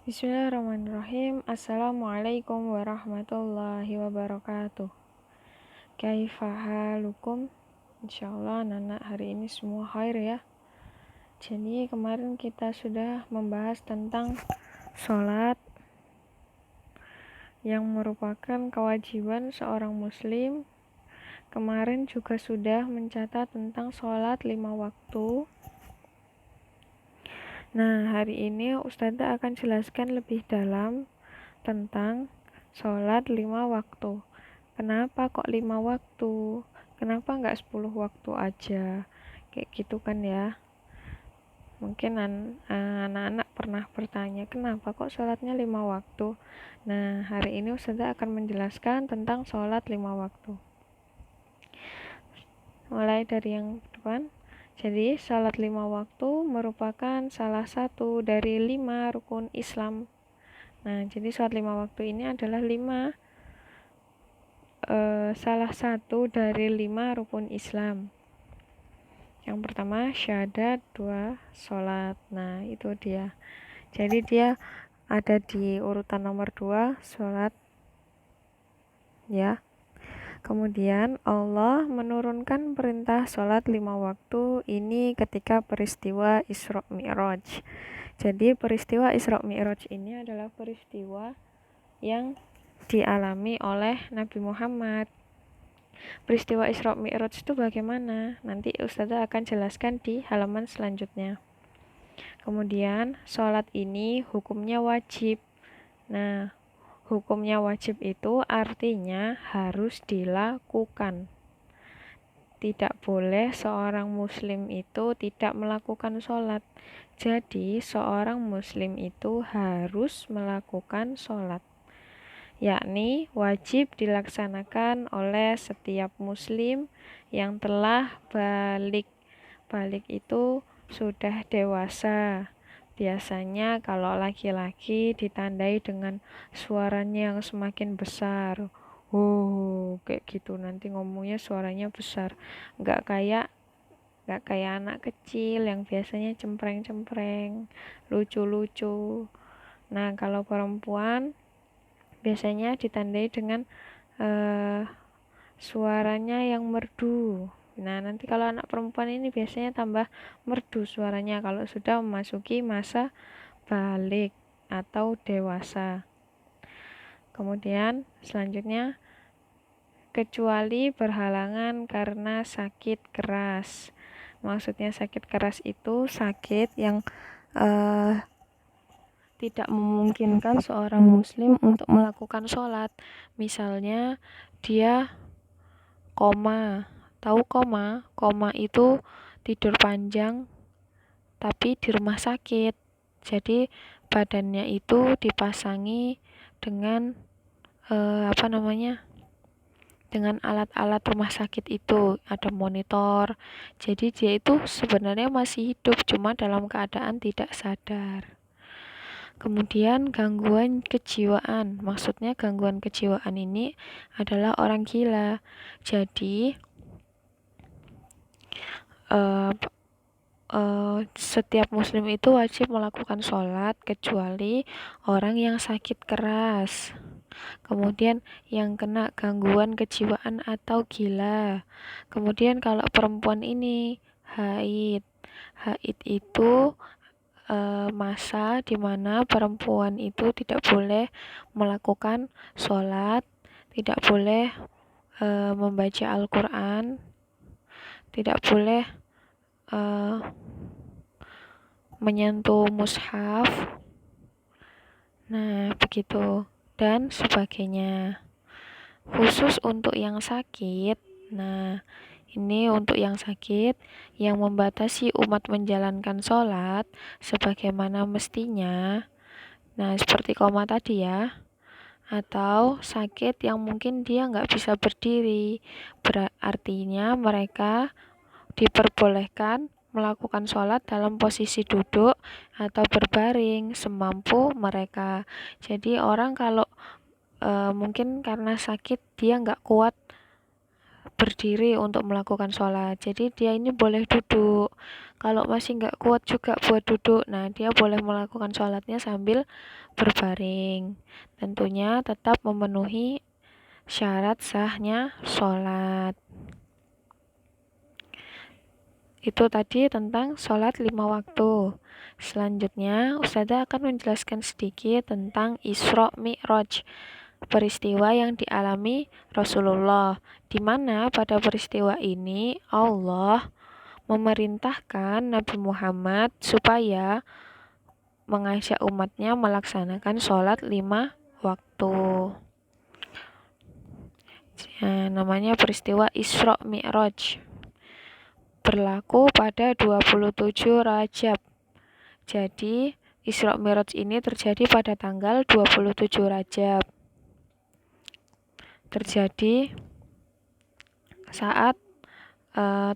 Bismillahirrahmanirrahim. Assalamualaikum warahmatullahi wabarakatuh. Kaifa halukum? Insyaallah anak-anak hari ini semua khair ya. Jadi kemarin kita sudah membahas tentang sholat yang merupakan kewajiban seorang muslim. Kemarin juga sudah mencatat tentang sholat 5 waktu. Nah, hari ini Ustazah akan jelaskan lebih dalam tentang sholat 5 waktu. Kenapa kok 5 waktu? Kenapa nggak 10 waktu aja? Kayak gitu kan ya. Mungkin anak-anak pernah bertanya, kenapa kok sholatnya 5 waktu? Nah, hari ini Ustazah akan menjelaskan tentang sholat 5 waktu. Mulai dari yang depan. Jadi, sholat 5 waktu merupakan salah satu dari 5 rukun Islam. Nah, jadi sholat 5 waktu ini adalah salah satu dari 5 rukun Islam. Yang pertama, syahadat, 2, sholat. Nah, itu dia. Jadi dia ada di urutan nomor 2, sholat. Ya. Kemudian Allah menurunkan perintah sholat 5 waktu ini ketika peristiwa Isra Mi'raj. Jadi peristiwa Isra Mi'raj ini adalah peristiwa yang dialami oleh Nabi Muhammad. Peristiwa Isra Mi'raj itu bagaimana? Nanti Ustazah akan jelaskan di halaman selanjutnya. Kemudian sholat ini hukumnya wajib. Nah, hukumnya wajib itu artinya harus dilakukan. Tidak boleh seorang muslim itu tidak melakukan sholat. Jadi seorang muslim itu harus melakukan sholat, yakni wajib dilaksanakan oleh setiap muslim yang telah balik. Balik itu sudah dewasa. Biasanya kalau laki-laki ditandai dengan suaranya yang semakin besar. Oh, kayak gitu, nanti ngomongnya suaranya besar. Nggak kayak anak kecil yang biasanya cempreng-cempreng, lucu-lucu. Nah, kalau perempuan biasanya ditandai dengan suaranya yang merdu. Nah, nanti kalau anak perempuan ini biasanya tambah merdu suaranya kalau sudah memasuki masa balik atau dewasa. Kemudian selanjutnya, kecuali berhalangan karena sakit keras. Maksudnya sakit keras itu sakit yang tidak memungkinkan seorang muslim untuk melakukan sholat. Misalnya dia koma. Tahu koma? Koma itu tidur panjang tapi di rumah sakit. Jadi badannya itu dipasangi dengan dengan alat-alat rumah sakit itu, ada monitor. Jadi dia itu sebenarnya masih hidup, cuma dalam keadaan tidak sadar. Kemudian gangguan kejiwaan. Maksudnya gangguan kejiwaan ini adalah orang gila. Jadi setiap muslim itu wajib melakukan sholat kecuali orang yang sakit keras. Kemudian yang kena gangguan kejiwaan atau gila. Kemudian kalau perempuan ini haid. Haid itu masa di mana perempuan itu tidak boleh melakukan sholat, tidak boleh membaca Al-Quran, tidak boleh menyentuh mushaf. Nah, begitu dan sebagainya. Khusus untuk yang sakit, nah ini untuk yang sakit yang membatasi umat menjalankan sholat sebagaimana mestinya. Nah, seperti koma tadi ya. Atau sakit yang mungkin dia nggak bisa berdiri. Artinya mereka diperbolehkan melakukan sholat dalam posisi duduk atau berbaring semampu mereka. Jadi orang kalau mungkin karena sakit dia nggak kuat berdiri untuk melakukan sholat. Jadi dia ini boleh duduk. Kalau masih nggak kuat juga buat duduk, nah dia boleh melakukan sholatnya sambil berbaring. Tentunya tetap memenuhi syarat sahnya sholat. Itu tadi tentang sholat 5 waktu. Selanjutnya, Ustazah akan menjelaskan sedikit tentang Isra Mi'raj, peristiwa yang dialami Rasulullah, di mana pada peristiwa ini Allah memerintahkan Nabi Muhammad supaya mengajak umatnya melaksanakan sholat 5 waktu. Namanya peristiwa Isra Mi'raj. Berlaku pada 27 Rajab. Jadi, Isra Mi'raj ini terjadi pada tanggal 27 Rajab. Terjadi saat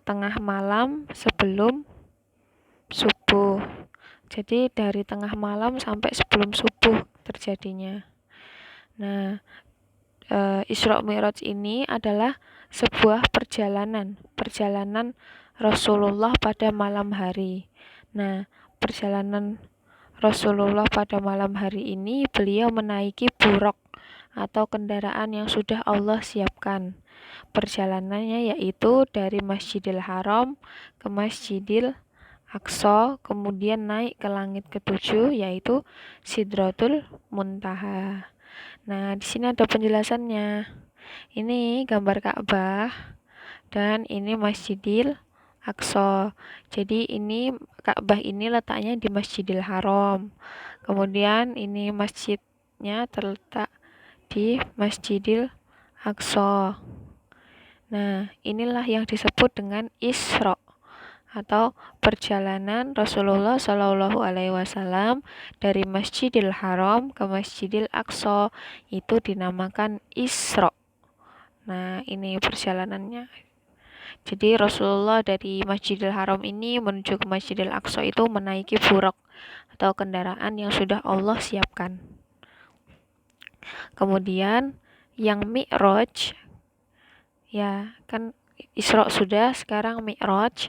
tengah malam sebelum subuh. Jadi, dari tengah malam sampai sebelum subuh terjadinya. Nah, Isra Mi'raj ini adalah sebuah perjalanan Rasulullah pada malam hari. Nah, perjalanan Rasulullah pada malam hari ini beliau menaiki buraq atau kendaraan yang sudah Allah siapkan. Perjalanannya yaitu dari Masjidil Haram ke Masjidil Aqsa, kemudian naik ke langit ketujuh yaitu Sidratul Muntaha. Nah, di sini ada penjelasannya. Ini gambar Ka'bah dan ini Masjidil Aqsa. Jadi ini Ka'bah ini letaknya di Masjidil Haram. Kemudian ini masjidnya terletak di Masjidil Aqsa. Nah, inilah yang disebut dengan Isra atau perjalanan Rasulullah Shallallahu Alaihi Wasallam dari Masjidil Haram ke Masjidil Aqsa, itu dinamakan Isra. Nah, ini perjalanannya. Jadi Rasulullah dari Masjidil Haram ini menuju ke Masjidil Aqsa itu menaiki buraq atau kendaraan yang sudah Allah siapkan. Kemudian yang Mi'raj, ya kan Isra sudah, sekarang Mi'raj,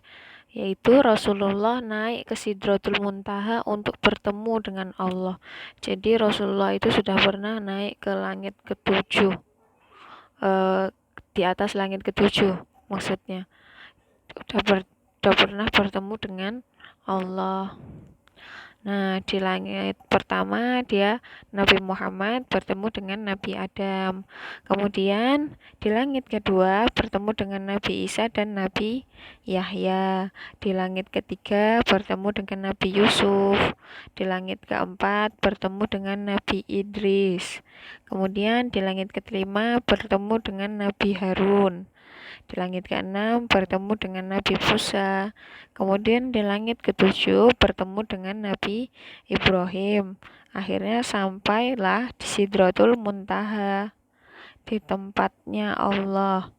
yaitu Rasulullah naik ke Sidratul Muntaha untuk bertemu dengan Allah. Jadi Rasulullah itu sudah pernah naik ke langit ketujuh, di atas langit ketujuh maksudnya. Udah pernah bertemu dengan Allah. Nah, di langit pertama dia Nabi Muhammad bertemu dengan Nabi Adam. Kemudian di langit kedua bertemu dengan Nabi Isa dan Nabi Yahya. Di langit ketiga bertemu dengan Nabi Yusuf. Di langit keempat bertemu dengan Nabi Idris. Kemudian di langit kelima bertemu dengan Nabi Harun. Di langit ke-6 bertemu dengan Nabi Musa. Kemudian di langit ke-7 bertemu dengan Nabi Ibrahim. Akhirnya sampailah di Sidratul Muntaha, di tempatnya Allah.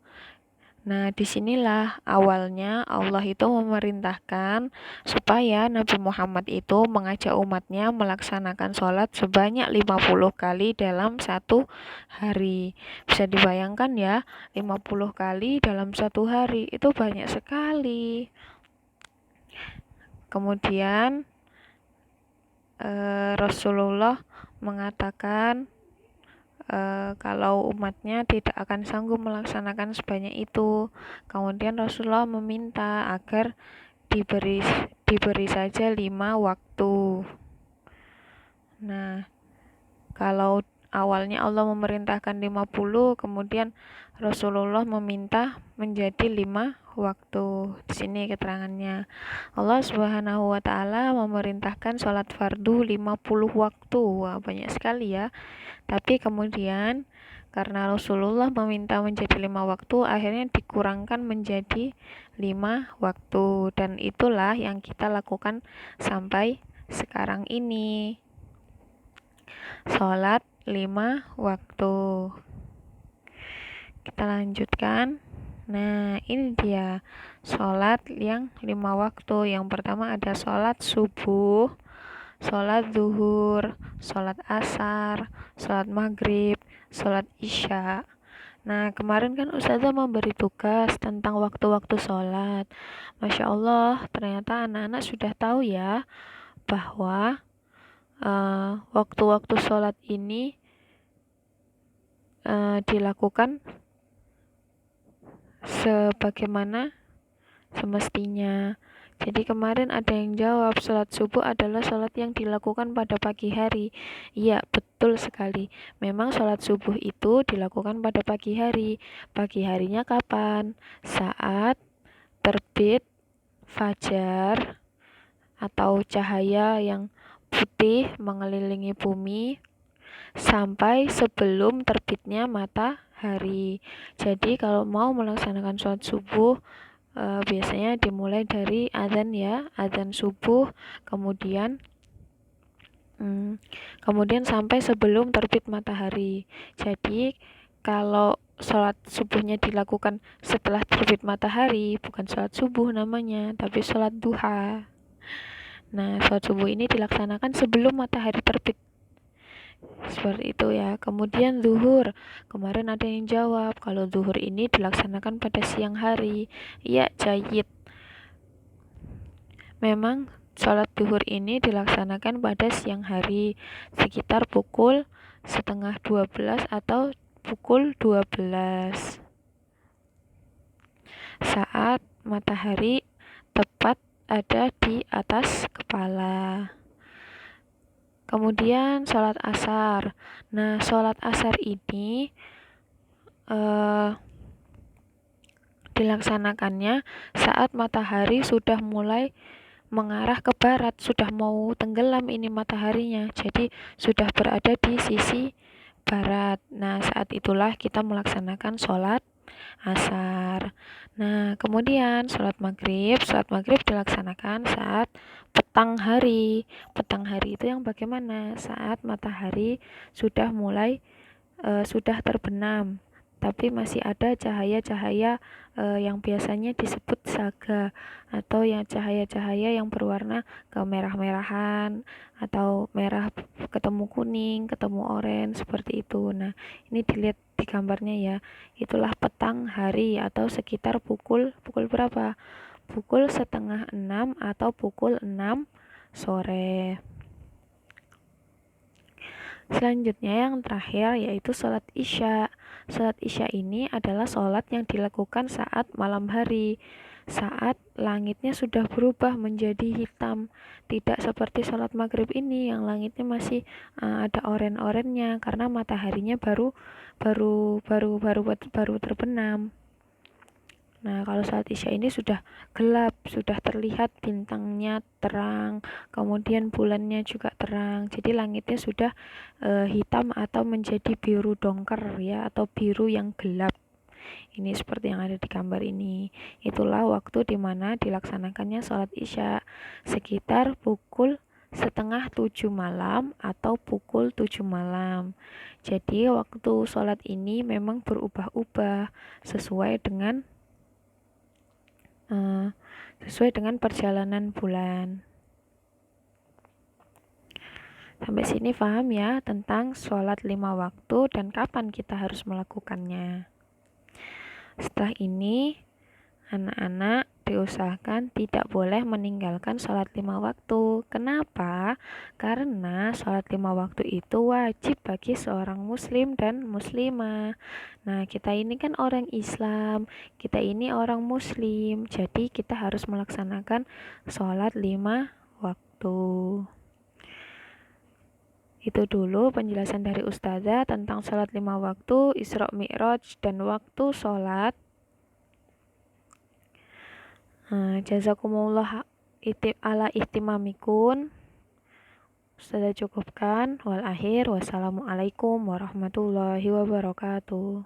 Nah, disinilah awalnya Allah itu memerintahkan supaya Nabi Muhammad itu mengajak umatnya melaksanakan sholat sebanyak 50 kali dalam satu hari. Bisa dibayangkan ya, 50 kali dalam satu hari, itu banyak sekali. Kemudian Rasulullah mengatakan kalau umatnya tidak akan sanggup melaksanakan sebanyak itu. Kemudian Rasulullah meminta agar diberi saja 5 waktu. Nah, kalau awalnya Allah memerintahkan 50, kemudian Rasulullah meminta menjadi 5 waktu. Di sini keterangannya. Allah Subhanahu wa taala memerintahkan sholat fardu 50 waktu. Wah, banyak sekali ya. Tapi kemudian karena Rasulullah meminta menjadi 5 waktu, akhirnya dikurangkan menjadi 5 waktu. Dan itulah yang kita lakukan sampai sekarang ini. Sholat 5 waktu. Kita lanjutkan. Nah, ini dia sholat yang 5 waktu. Yang pertama ada sholat subuh, sholat zuhur, sholat asar, sholat maghrib, sholat isya. Nah, kemarin kan Ustazah memberi tugas tentang waktu-waktu sholat. Masya Allah, ternyata anak-anak sudah tahu ya bahwa waktu-waktu sholat ini dilakukan sebagaimana semestinya. Jadi kemarin ada yang jawab sholat subuh adalah sholat yang dilakukan pada pagi hari. Iya, betul sekali. Memang sholat subuh itu dilakukan pada pagi hari. Pagi harinya kapan? Saat terbit fajar atau cahaya yang putih mengelilingi bumi sampai sebelum terbitnya matahari. Jadi kalau mau melaksanakan sholat subuh biasanya dimulai dari azan ya, azan subuh, kemudian sampai sebelum terbit matahari. Jadi kalau sholat subuhnya dilakukan setelah terbit matahari, bukan sholat subuh namanya, tapi sholat duha. Nah, sholat subuh ini dilaksanakan sebelum matahari terbit. Seperti itu ya. Kemudian zuhur. Kemarin ada yang jawab kalau zuhur ini dilaksanakan pada siang hari. Iya, jayid. Memang sholat zuhur ini dilaksanakan pada siang hari, sekitar pukul 11:30 atau pukul 12. Saat matahari tepat ada di atas kepala. Kemudian sholat asar. Nah, sholat asar ini dilaksanakannya saat matahari sudah mulai mengarah ke barat, sudah mau tenggelam ini mataharinya, jadi sudah berada di sisi barat. Nah, saat itulah kita melaksanakan sholat asar. Nah, kemudian sholat maghrib dilaksanakan saat petang hari. Petang hari itu yang bagaimana? Saat matahari sudah mulai sudah terbenam, tapi masih ada cahaya-cahaya yang biasanya disebut saga, atau yang cahaya-cahaya yang berwarna kemerah-merahan atau merah ketemu kuning, ketemu orange seperti itu. Nah, ini dilihat di gambarnya ya. Itulah petang hari atau sekitar pukul berapa? Pukul 5:30 atau pukul 6 sore. Selanjutnya yang terakhir yaitu sholat isya. Sholat isya ini adalah sholat yang dilakukan saat malam hari, saat langitnya sudah berubah menjadi hitam. Tidak seperti sholat maghrib ini yang langitnya masih ada oren-orennya karena mataharinya baru terbenam. Nah, kalau saat isya ini sudah gelap, sudah terlihat bintangnya terang, kemudian bulannya juga terang. Jadi langitnya sudah hitam atau menjadi biru dongker ya, atau biru yang gelap. Ini seperti yang ada di gambar ini. Itulah waktu di mana dilaksanakannya sholat isya, sekitar pukul 6:30 malam atau pukul 7 malam. Jadi waktu sholat ini memang berubah-ubah sesuai dengan perjalanan bulan. Sampai sini paham ya tentang sholat 5 waktu dan kapan kita harus melakukannya. Setelah ini, anak-anak diusahakan tidak boleh meninggalkan sholat 5 waktu. Kenapa? Karena sholat 5 waktu itu wajib bagi seorang muslim dan muslimah. Nah, kita ini kan orang Islam, kita ini orang muslim, jadi kita harus melaksanakan sholat 5 waktu. Itu dulu penjelasan dari Ustazah tentang sholat 5 waktu, Isra Mi'raj, dan waktu sholat. Jazakumullah ala ihtimamikun. Ustazah cukupkan. Wal akhir. Wassalamualaikum warahmatullahi wabarakatuh.